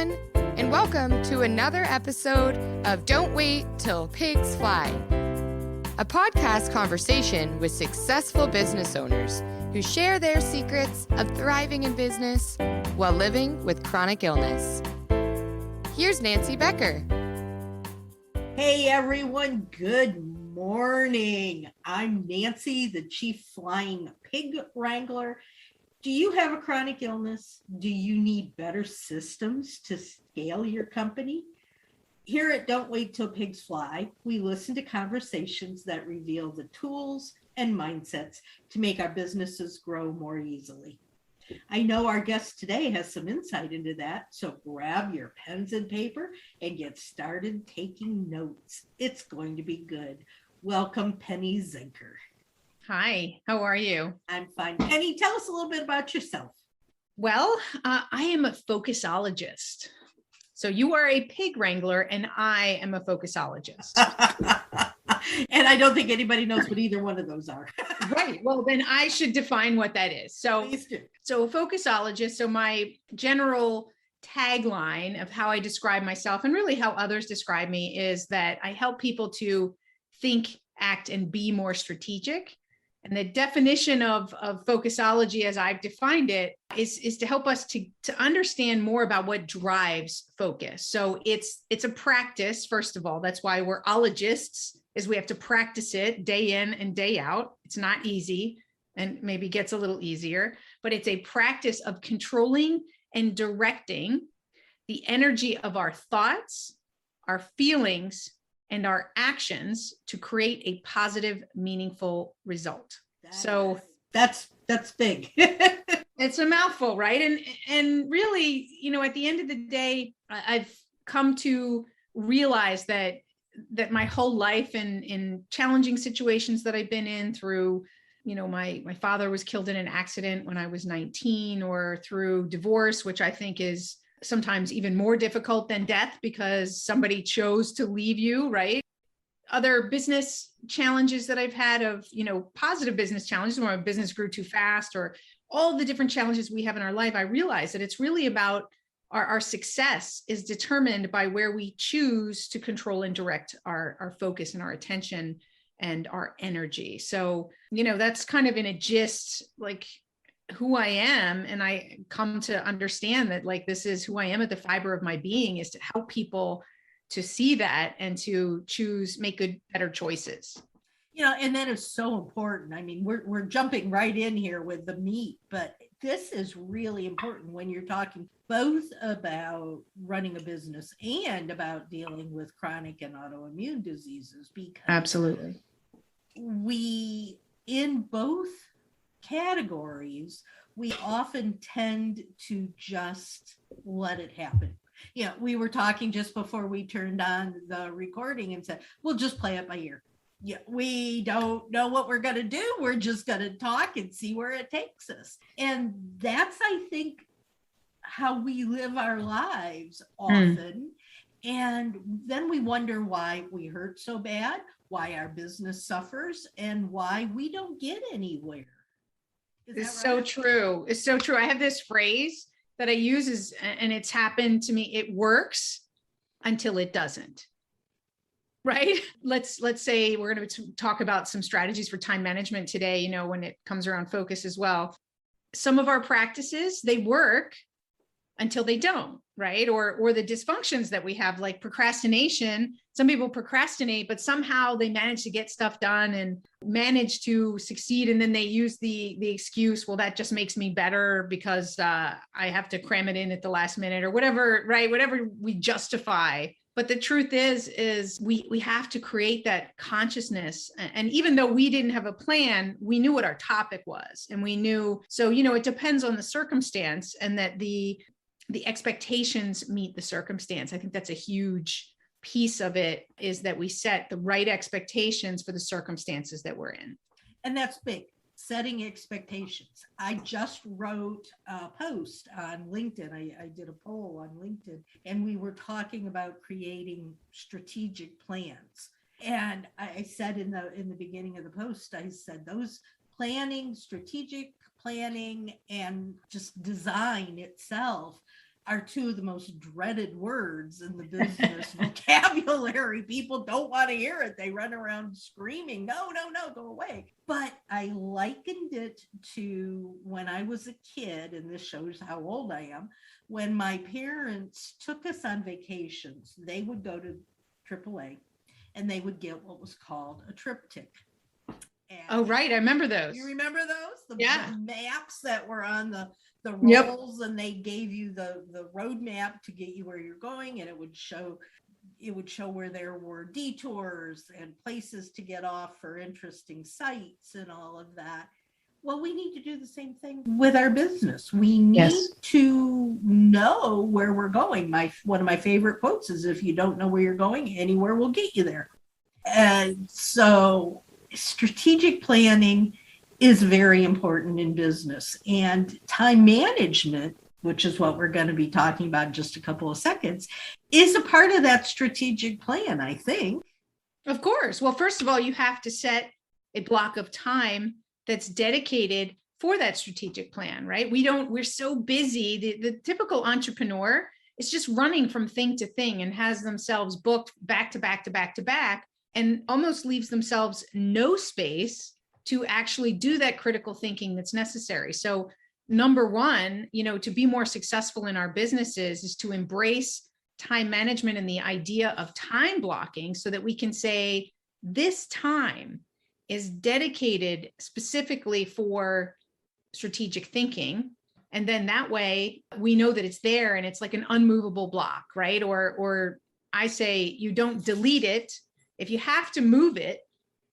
everyone, and welcome to another episode of Don't Wait Till Pigs Fly, a podcast conversation with successful business owners who share their secrets of thriving in business while living with chronic illness. Here's Nancy Becker. Hey everyone, good morning. I'm Nancy, the Chief Flying Pig Wrangler. Do you have a chronic illness? Do you need better systems to scale your company? Here at Don't Wait Till Pigs Fly, we listen to conversations that reveal the tools and mindsets to make our businesses grow more easily. I know our guest today has some insight into that, so grab your pens and paper and get started taking notes. It's going to be good. Welcome, Penny Zenker. Hi, how are you? I'm fine. Penny, tell us a little bit about yourself. Well, I am a Focusologist. So you are a pig wrangler and I am a Focusologist. And I don't think anybody knows what either one of those are. Right. Well, then I should define what that is. So a Focusologist, so my general tagline of how I describe myself and really how others describe me is that I help people to think, act, and be more strategic. And the definition of Focusology, as I've defined it, is to help us to understand more about what drives focus. So it's a practice, first of all. That's why we're ologists, is we have to practice it day in and day out. It's not easy and maybe gets a little easier, but it's a practice of controlling and directing the energy of our thoughts, our feelings, and our actions to create a positive, meaningful result. So that's big. It's a mouthful, right? And really, at the end of the day, I've come to realize that my whole life in challenging situations that I've been in through, my father was killed in an accident when I was 19, or through divorce, which I think is sometimes even more difficult than death because somebody chose to leave you, right? Other business challenges that I've had of, positive business challenges where my business grew too fast, or all the different challenges we have in our life, I realized that it's really about our success is determined by where we choose to control and direct our focus and our attention and our energy. So, that's kind of in a gist, like who I am. And I come to understand that this is who I am at the fiber of my being, is to help people to see that and to make good, better choices. And that is so important. I mean, we're jumping right in here with the meat, but this is really important when you're talking both about running a business and about dealing with chronic and autoimmune diseases, because absolutely, we, in both categories, we often tend to just let it happen. We were talking just before we turned on the recording and said, we'll just play it by ear. Yeah, we don't know what we're going to do. We're just going to talk and see where it takes us. And that's, I think, how we live our lives often. And then we wonder why we hurt so bad, why our business suffers, and why we don't get anywhere. It's so true. It's so true. I have this phrase that I use and it's happened to me. It works until it doesn't. Right? Let's say we're going to talk about some strategies for time management today, when it comes around focus as well. Some of our practices, they work until they don't, right? Or the dysfunctions that we have, like procrastination. Some people procrastinate, but somehow they manage to get stuff done and manage to succeed. And then they use the excuse, well, that just makes me better because I have to cram it in at the last minute or whatever, right? Whatever we justify. But the truth is we have to create that consciousness. And even though we didn't have a plan, we knew what our topic was. And we knew, so, it depends on the circumstance, and that the expectations meet the circumstance. I think that's a huge piece of it, is that we set the right expectations for the circumstances that we're in. And that's big. Setting expectations. I just wrote a post on LinkedIn. I did a poll on LinkedIn, and we were talking about creating strategic plans. And I said in the beginning of the post, I said those strategic planning, and just design itself are two of the most dreaded words in the business vocabulary. People don't want to hear it. They run around screaming, no, go away. But I likened it to when I was a kid, and this shows how old I am, when my parents took us on vacations. They would go to AAA and they would get what was called a triptych. Oh, right. I remember those. You remember those? Yeah. The maps that were on the rolls, and they gave you the road map to get you where you're going, and it would show where there were detours and places to get off for interesting sites and all of that. Well, we need to do the same thing with our business. We need to know where we're going. One of my favorite quotes is, if you don't know where you're going, anywhere will get you there. And so strategic planning is very important in business, and time management, which is what we're going to be talking about in just a couple of seconds, is a part of that strategic plan, I think. Of course. Well, first of all, you have to set a block of time that's dedicated for that strategic plan, right? We're so busy. The typical entrepreneur is just running from thing to thing and has themselves booked back to back to back to back, and almost leaves themselves no space to actually do that critical thinking that's necessary. So number one, to be more successful in our businesses is to embrace time management and the idea of time blocking, so that we can say, this time is dedicated specifically for strategic thinking. And then that way we know that it's there and it's like an unmovable block, right? Or I say, you don't delete it. If you have to move it,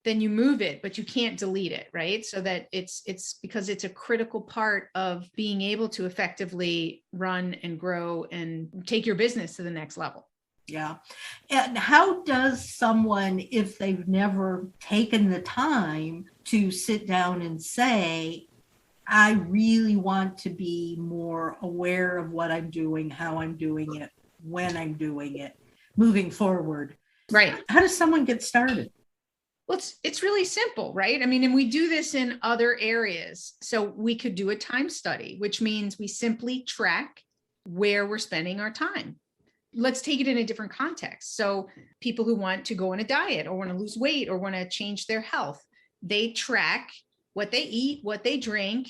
then you move it, but you can't delete it, right? So that it's because it's a critical part of being able to effectively run and grow and take your business to the next level. Yeah. And how does someone, if they've never taken the time to sit down and say, I really want to be more aware of what I'm doing, how I'm doing it, when I'm doing it, moving forward? Right. How does someone get started? Well, it's really simple, right? I mean, and we do this in other areas. So we could do a time study, which means we simply track where we're spending our time. Let's take it in a different context. So people who want to go on a diet or want to lose weight or want to change their health, they track what they eat, what they drink,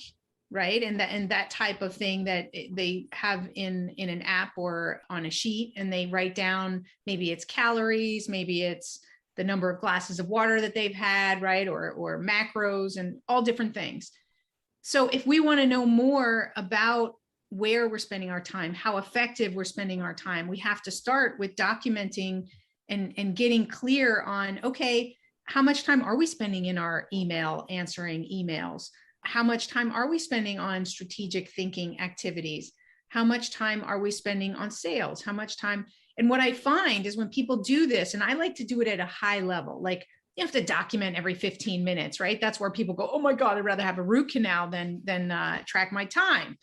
right? And that type of thing that they have in an app or on a sheet, and they write down, maybe it's calories, maybe it's the number of glasses of water that they've had, right? Or macros and all different things. So if we want to know more about where we're spending our time, how effective we're spending our time, we have to start with documenting and getting clear on, okay, how much time are we spending in our email, answering emails? How much time are we spending on strategic thinking activities? How much time are we spending on sales? How much time? And what I find is when people do this, and I like to do it at a high level, like you have to document every 15 minutes, right? That's where people go, oh my God, I'd rather have a root canal than track my time.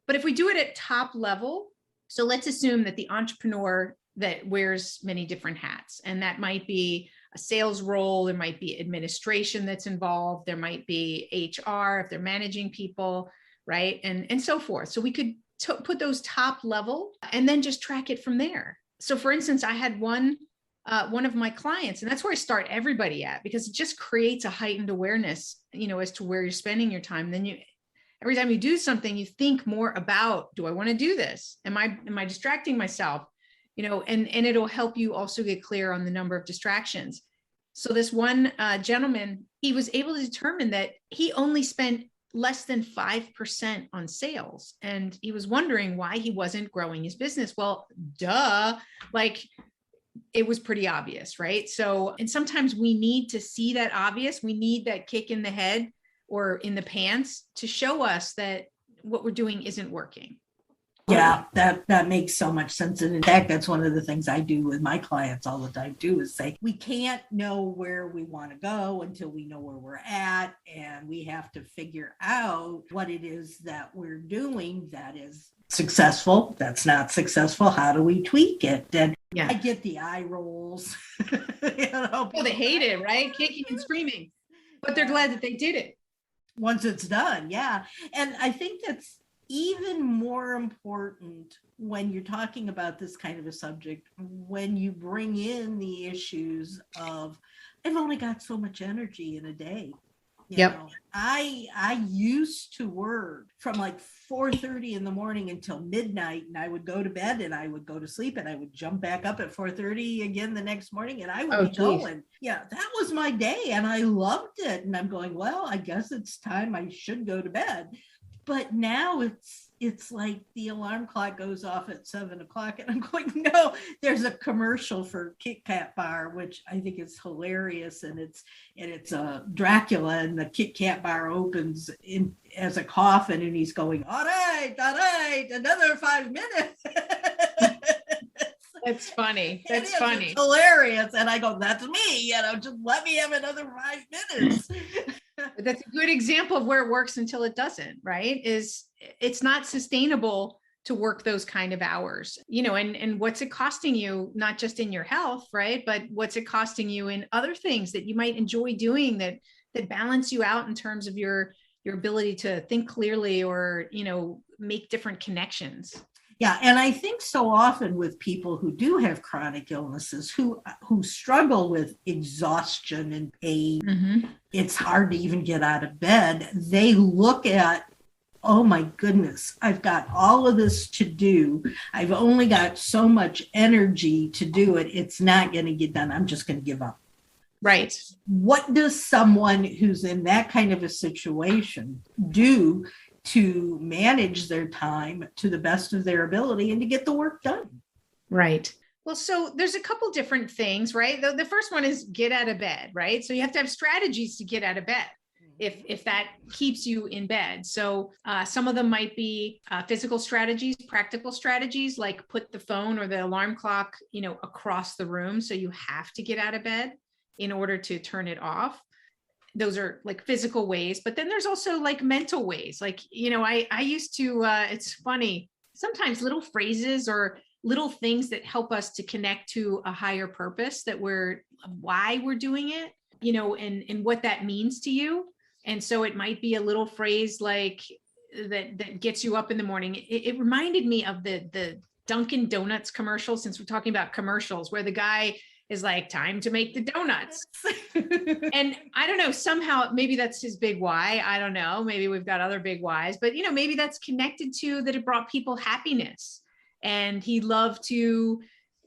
But if we do it at top level, so let's assume that the entrepreneur that wears many different hats, and that might be a sales role, there might be administration that's involved, there might be HR if they're managing people, right? And so forth. So we could put those top level and then just track it from there. So for instance, I had one of my clients, and that's where I start everybody at, because it just creates a heightened awareness, as to where you're spending your time. Then every time you do something, you think more about, do I want to do this? Am I distracting myself? And it'll help you also get clear on the number of distractions. So this one gentleman, he was able to determine that he only spent less than 5% on sales. And he was wondering why he wasn't growing his business. Well, duh, like it was pretty obvious, right? So, and sometimes we need to see that obvious. We need that kick in the head or in the pants to show us that what we're doing isn't working. Yeah, that makes so much sense. And in fact, that's one of the things I do with my clients all the time too, is say, we can't know where we want to go until we know where we're at. And we have to figure out what it is that we're doing that is successful, that's not successful. How do we tweak it? And yeah, I get the eye rolls. Well, they hate it, right? Kicking and screaming, but they're glad that they did it. Once it's done. Yeah. And I think that's, even more important when you're talking about this kind of a subject, when you bring in the issues of, I've only got so much energy in a day. You know, I used to work from like 4:30 in the morning until midnight, and I would go to bed and I would go to sleep and I would jump back up at 4:30 again the next morning and I would be going. Yeah, that was my day and I loved it. And I'm going, well, I guess it's time I should go to bed. But now it's like the alarm clock goes off at 7:00 and I'm going, no, there's a commercial for Kit Kat bar, which I think is hilarious. And it's Dracula, and the Kit Kat bar opens in as a coffin and he's going, all right, another 5 minutes. That's funny. That's funny. It's hilarious. And I go, that's me, just let me have another 5 minutes. That's a good example of where it works until it doesn't, right? It's not sustainable to work those kind of hours, and what's it costing you, not just in your health, right? But what's it costing you in other things that you might enjoy doing that balance you out in terms of your ability to think clearly or, make different connections. Yeah. And I think so often with people who do have chronic illnesses, who struggle with exhaustion and pain, it's hard to even get out of bed. They look at, oh my goodness, I've got all of this to do. I've only got so much energy to do it. It's not going to get done. I'm just going to give up. Right. What does someone who's in that kind of a situation do to manage their time to the best of their ability and to get the work done? Right. Well, so there's a couple different things, right? The first one is get out of bed, right? So you have to have strategies to get out of bed if that keeps you in bed. So some of them might be physical strategies, practical strategies, like put the phone or the alarm clock, across the room. So you have to get out of bed in order to turn it off. Those are like physical ways, but then there's also like mental ways. Like, I used to, it's funny, sometimes little phrases or little things that help us to connect to a higher purpose why we're doing it, and what that means to you. And so it might be a little phrase like that gets you up in the morning. It reminded me of the Dunkin' Donuts commercial, since we're talking about commercials, where the guy is like, time to make the donuts. And I don't know, somehow maybe that's his big why. I don't know. Maybe we've got other big whys, but maybe that's connected to that it brought people happiness. And he loved to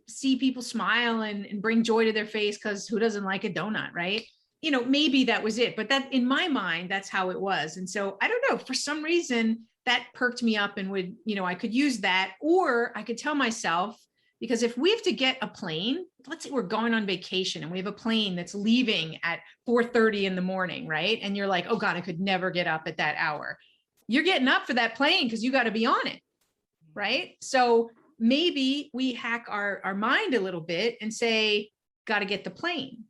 see people smile and bring joy to their face, because who doesn't like a donut, right? Maybe that was it, but that in my mind, that's how it was. And so I don't know, for some reason that perked me up and would, I could use that, or I could tell myself, because if we have to get a plane, let's say we're going on vacation and we have a plane that's leaving at 4:30 in the morning, right? And you're like, oh God, I could never get up at that hour. You're getting up for that plane because you got to be on it, right? So maybe we hack our mind a little bit and say, got to get the plane.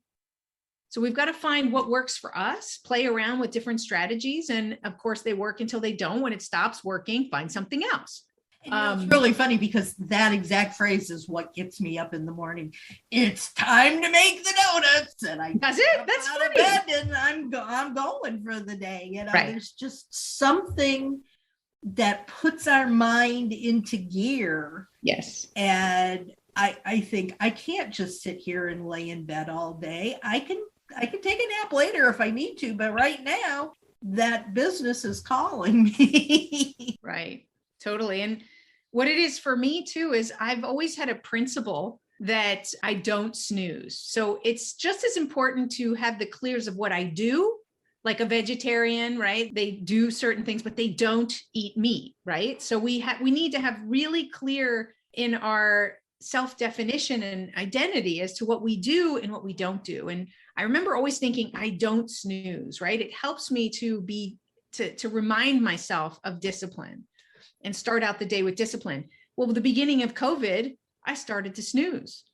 So we've got to find what works for us, play around with different strategies. And of course they work until they don't. When it stops working, find something else. It's really funny because that exact phrase is what gets me up in the morning. It's time to make the donuts, and I that's it. That's out funny. of bed and I'm going for the day. Right. There's just something that puts our mind into gear. Yes. And I think I can't just sit here and lay in bed all day. I can take a nap later if I need to, but right now that business is calling me. Right. Totally. And what it is for me too, is I've always had a principle that I don't snooze. So it's just as important to have the clears of what I do, like a vegetarian, right? They do certain things, but they don't eat meat, right? So we need to have really clear in our self-definition and identity as to what we do and what we don't do. And I remember always thinking, I don't snooze, right? It helps me to remind myself of discipline and start out the day with discipline. Well, at the beginning of COVID, I started to snooze.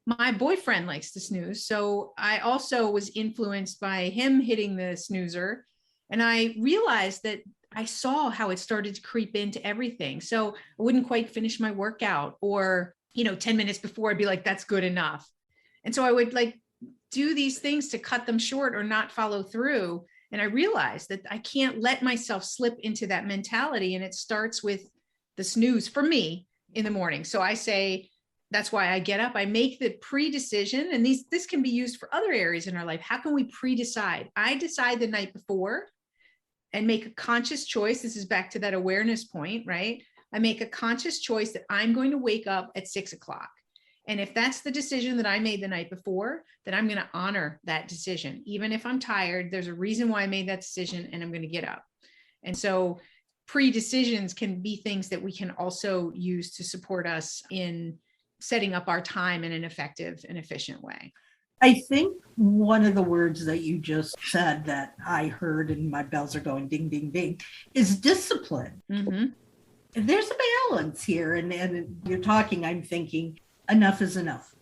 My boyfriend likes to snooze. So I also was influenced by him hitting the snoozer. And I realized that I saw how it started to creep into everything. So I wouldn't quite finish my workout, or, 10 minutes before I'd be like, that's good enough. And so I would do these things to cut them short or not follow through. And I realized that I can't let myself slip into that mentality. And it starts with the snooze for me in the morning. So I say, that's why I get up. I make the pre-decision, and this can be used for other areas in our life. How can we pre-decide? I decide the night before and make a conscious choice. This is back to that awareness point, right? I make a conscious choice that I'm going to wake up at 6 o'clock. And if that's the decision that I made the night before, then I'm going to honor that decision. Even if I'm tired, there's a reason why I made that decision, and I'm going to get up. And so pre-decisions can be things that we can also use to support us in setting up our time in an effective and efficient way. I think one of the words that you just said that I heard, and my bells are going ding, ding, ding, is discipline. Mm-hmm. There's a balance here. And you're talking, I'm thinking, enough is enough.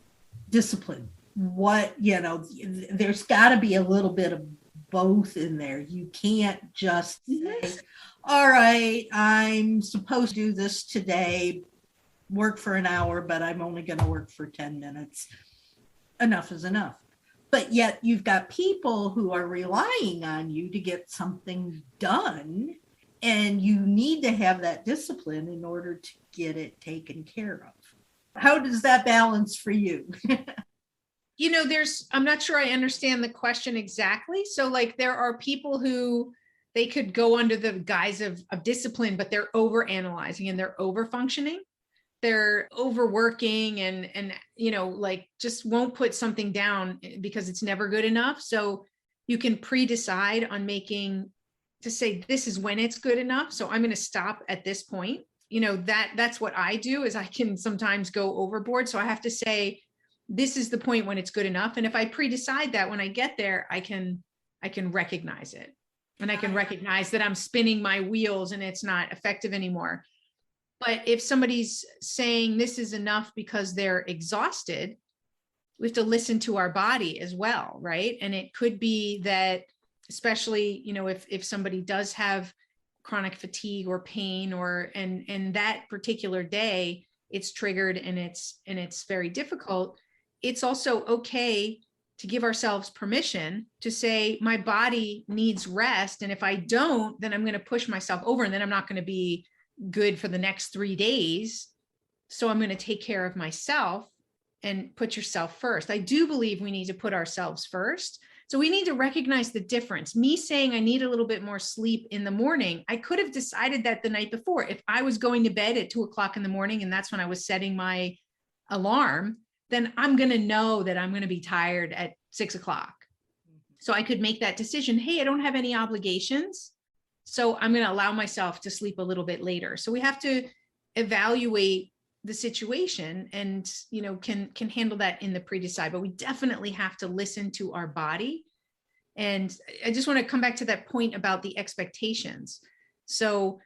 Discipline. There's got to be a little bit of both in there. You can't just say, all right, I'm supposed to do this today, work for an hour, but I'm only going to work for 10 minutes. Enough is enough. But yet you've got people who are relying on you to get something done, and you need to have that discipline in order to get it taken care of. How does that balance for you? I'm not sure I understand the question exactly. So like there are people who they could go under the guise of discipline, but they're over analyzing and they're over functioning. They're overworking and like just won't put something down because it's never good enough. So you can pre-decide on to say, this is when it's good enough. So I'm going to stop at this point. That's what I do, is I can sometimes go overboard. So I have to say, this is the point when it's good enough. And if I pre-decide that, when I get there, I can recognize it. And I can recognize that I'm spinning my wheels and it's not effective anymore. But if somebody's saying this is enough because they're exhausted, we have to listen to our body as well, right? And it could be that, especially, if somebody does have chronic fatigue or pain, and that particular day it's triggered and it's very difficult, it's also okay to give ourselves permission to say, my body needs rest. And if I don't, then I'm going to push myself over, and then I'm not going to be good for the next 3 days. So I'm going to take care of myself, and put yourself first. I do believe we need to put ourselves first. So we need to recognize the difference. Me saying I need a little bit more sleep in the morning, I could have decided that the night before. If I was going to bed at 2 o'clock in the morning and that's when I was setting my alarm, then I'm going to know that I'm going to be tired at 6 o'clock. So I could make that decision. Hey, I don't have any obligations, so I'm going to allow myself to sleep a little bit later. So we have to evaluate the situation and, can handle that in the pre-decide, but we definitely have to listen to our body. And I just want to come back to that point about the expectations. So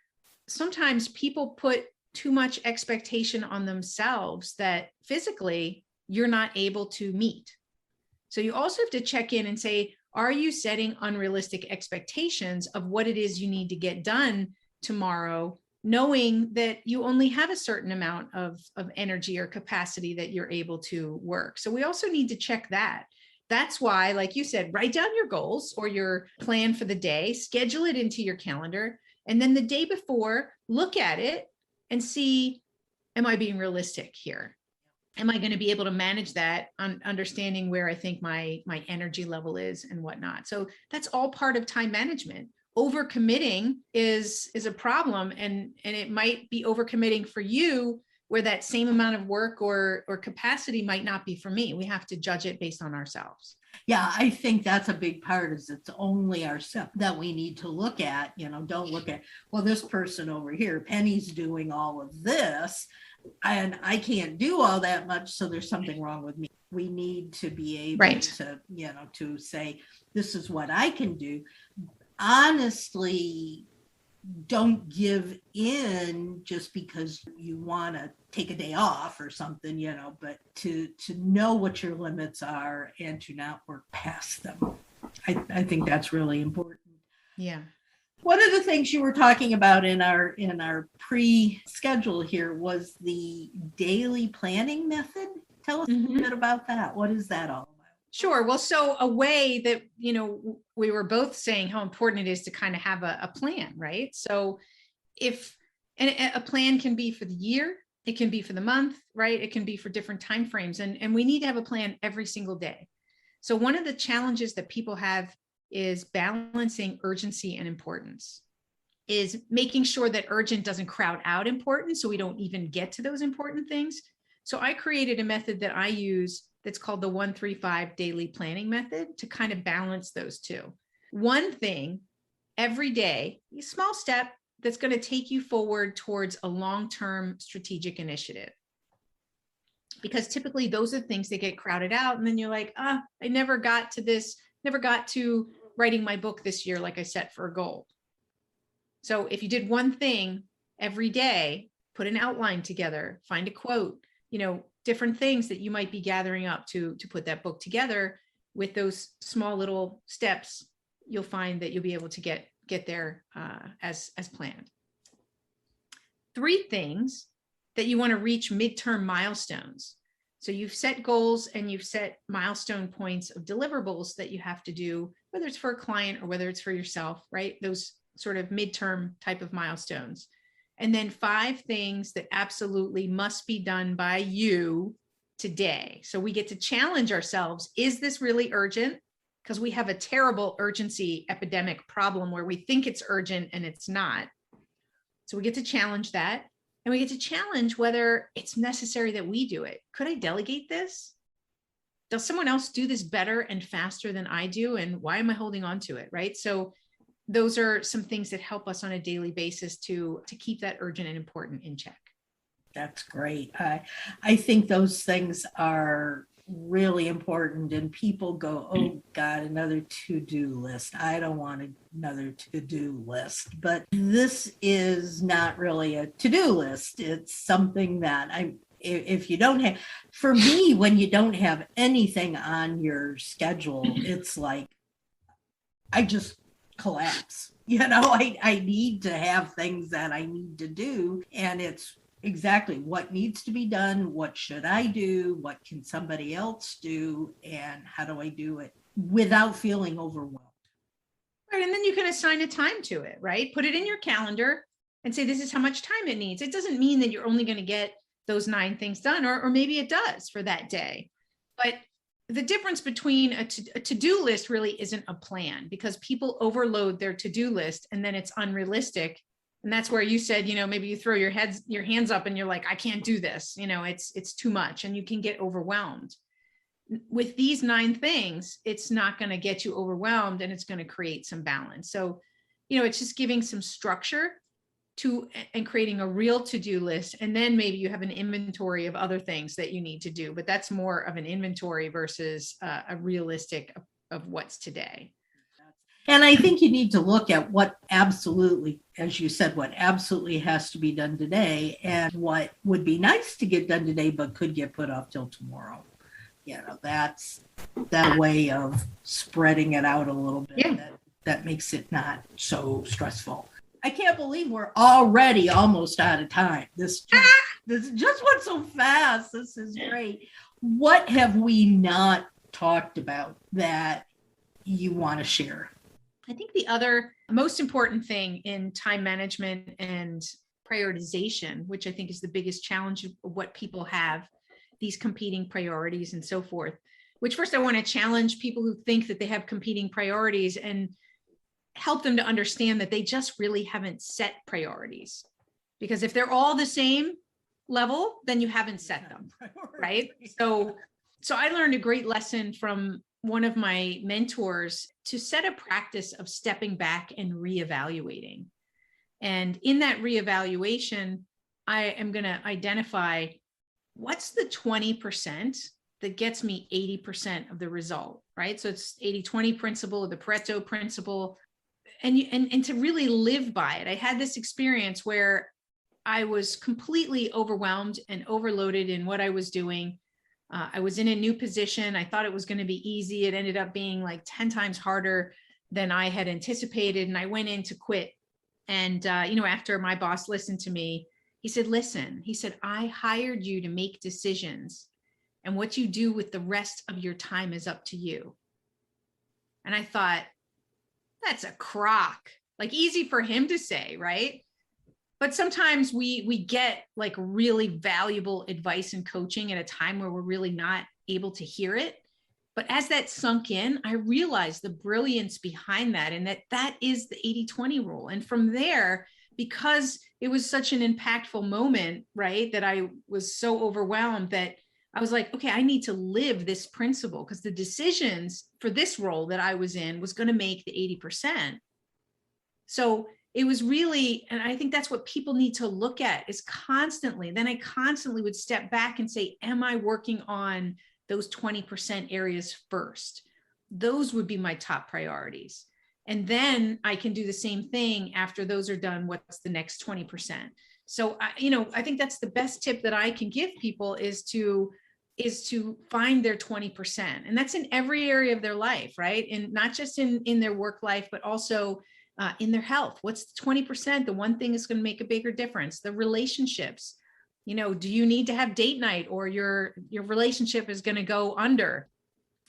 sometimes people put too much expectation on themselves that physically you're not able to meet. So you also have to check in and say, are you setting unrealistic expectations of what it is you need to get done tomorrow, knowing that you only have a certain amount of energy or capacity that you're able to work? So we also need to check that. That's why, like you said, write down your goals or your plan for the day, schedule it into your calendar, and then the day before, look at it and see, am I being realistic here? Am I going to be able to manage that, understanding where I think my energy level is and whatnot? So that's all part of time management. Overcommitting is a problem, and it might be overcommitting for you where that same amount of work or capacity might not be for me. We have to judge it based on ourselves. Yeah, I think that's a big part, is it's only ourselves that we need to look at. Don't look at, well, this person over here, Penny's doing all of this, and I can't do all that much, so there's something wrong with me. We need to be able to, to say, this is what I can do. Honestly, don't give in just because you want to take a day off or something, but to know what your limits are and to not work past them. I think that's really important. Yeah. One of the things you were talking about in our pre-schedule here was the daily planning method. Tell us a bit about that. What is that all about? Sure. Well, so a way that, we were both saying how important it is to kind of have a plan, right? So and a plan can be for the year, it can be for the month, right? It can be for different timeframes. And we need to have a plan every single day. So one of the challenges that people have is balancing urgency and importance, is making sure that urgent doesn't crowd out important, so we don't even get to those important things. So I created a method that I use that's called the 1-3-5 daily planning method to kind of balance those two. One thing every day, a small step that's going to take you forward towards a long-term strategic initiative. Because typically those are things that get crowded out. And then you're like, I never got to this, never got to writing my book this year like I set for a goal. So if you did one thing every day, put an outline together, find a quote, different things that you might be gathering up to put that book together. With those small little steps, you'll find that you'll be able to get there as planned. 3 things that you want to reach midterm milestones. So you've set goals and you've set milestone points of deliverables that you have to do, whether it's for a client or whether it's for yourself, right? Those sort of midterm type of milestones. And then 5 things that absolutely must be done by you today. So we get to challenge ourselves. Is this really urgent? Because we have a terrible urgency epidemic problem where we think it's urgent and it's not. So we get to challenge that. And we get to challenge whether it's necessary that we do it. Could I delegate this? Does someone else do this better and faster than I do? And why am I holding on to it, right? So those are some things that help us on a daily basis to keep that urgent and important in check. That's great. I think those things are really important, and people go, oh God, another to-do list. I don't want another to-do list. But this is not really a to-do list. It's something that if you don't have, for me, when you don't have anything on your schedule, it's like, I just collapse. I need to have things that I need to do. And it's exactly what needs to be done. What should I do? What can somebody else do? And how do I do it without feeling overwhelmed? Right. And then you can assign a time to it, right? Put it in your calendar and say, this is how much time it needs. It doesn't mean that you're only going to get those 9 things done, or maybe it does for that day. But the difference between a to-do list really isn't a plan, because people overload their to-do list and then it's unrealistic. And that's where you said, maybe you throw your hands up and you're like, I can't do this. It's too much, and you can get overwhelmed. With these 9 things, it's not going to get you overwhelmed, and it's going to create some balance. So, it's just giving some structure to and creating a real to-do list. And then maybe you have an inventory of other things that you need to do, but that's more of an inventory versus a realistic of what's today. And I think you need to look at what absolutely, as you said, what absolutely has to be done today and what would be nice to get done today, but could get put off till tomorrow. That's that way of spreading it out a little bit. Yeah. That makes it not so stressful. I can't believe we're already almost out of time. This just went so fast. This is great. What have we not talked about that you want to share? I think the other most important thing in time management and prioritization, which I think is the biggest challenge of what people have, these competing priorities and so forth, which first I want to challenge people who think that they have competing priorities and help them to understand that they just really haven't set priorities. Because if they're all the same level, then you haven't set them, right? So I learned a great lesson from one of my mentors to set a practice of stepping back and reevaluating. And in that reevaluation, I am going to identify what's the 20% that gets me 80% of the result, right? So it's 80-20 principle, the Pareto Principle, and to really live by it. I had this experience where I was completely overwhelmed and overloaded in what I was doing. I was in a new position. I thought it was going to be easy. It ended up being like 10 times harder than I had anticipated. And I went in to quit. And, after my boss listened to me, he said, listen, he said, I hired you to make decisions. and what you do with the rest of your time is up to you. And I thought, that's a crock. Like, easy for him to say, right? But sometimes we get like really valuable advice and coaching at a time where we're really not able to hear it. But as that sunk in, I realized the brilliance behind that, and that is the 80-20 rule. And from there, because it was such an impactful moment, right, that I was so overwhelmed that I was like, okay, I need to live this principle, because the decisions for this role that I was in was going to make the 80%. So it was really, and I think that's what people need to look at, is constantly, then I constantly would step back and say, am I working on those 20% areas first? Those would be my top priorities. And then I can do the same thing after those are done. What's the next 20%? So, I think that's the best tip that I can give people is to find their 20%. And that's in every area of their life, right? And not just in their work life, but also in their health. What's the 20%? The one thing is going to make a bigger difference. The relationships. Do you need to have date night, or your relationship is going to go under?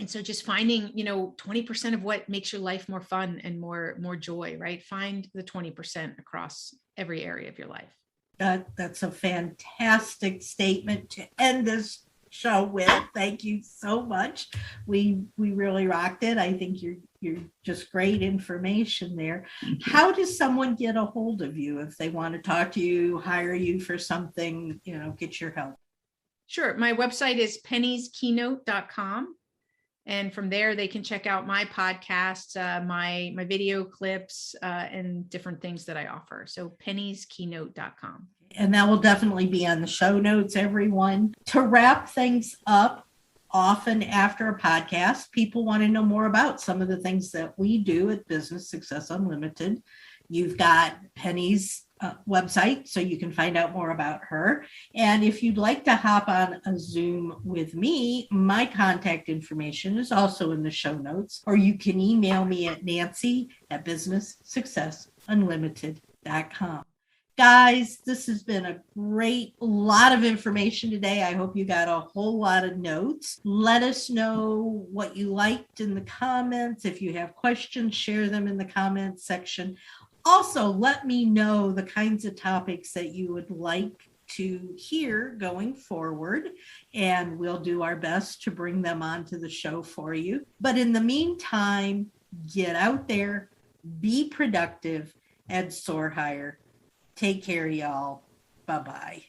And so just finding, 20% of what makes your life more fun and more joy, right? Find the 20% across every area of your life. That's a fantastic statement to end this show with. Thank you so much. We really rocked it. I think you're just great information there. How does someone get a hold of you if they want to talk to you, hire you for something, get your help? Sure. My website is pennyskeynote.com. And from there, they can check out my podcasts, my video clips, and different things that I offer. So pennyskeynote.com. And that will definitely be on the show notes, everyone. To wrap things up, often after a podcast, people want to know more about some of the things that we do at Business Success Unlimited. You've got Penny's website, so you can find out more about her. And if you'd like to hop on a Zoom with me, my contact information is also in the show notes, or you can email me at nancy@businesssuccessunlimited.com. Guys, this has been a great lot of information today. I hope you got a whole lot of notes. Let us know what you liked in the comments. If you have questions, share them in the comments section. Also, let me know the kinds of topics that you would like to hear going forward, and we'll do our best to bring them onto the show for you. But in the meantime, get out there, be productive, and soar higher. Take care, y'all. Bye-bye.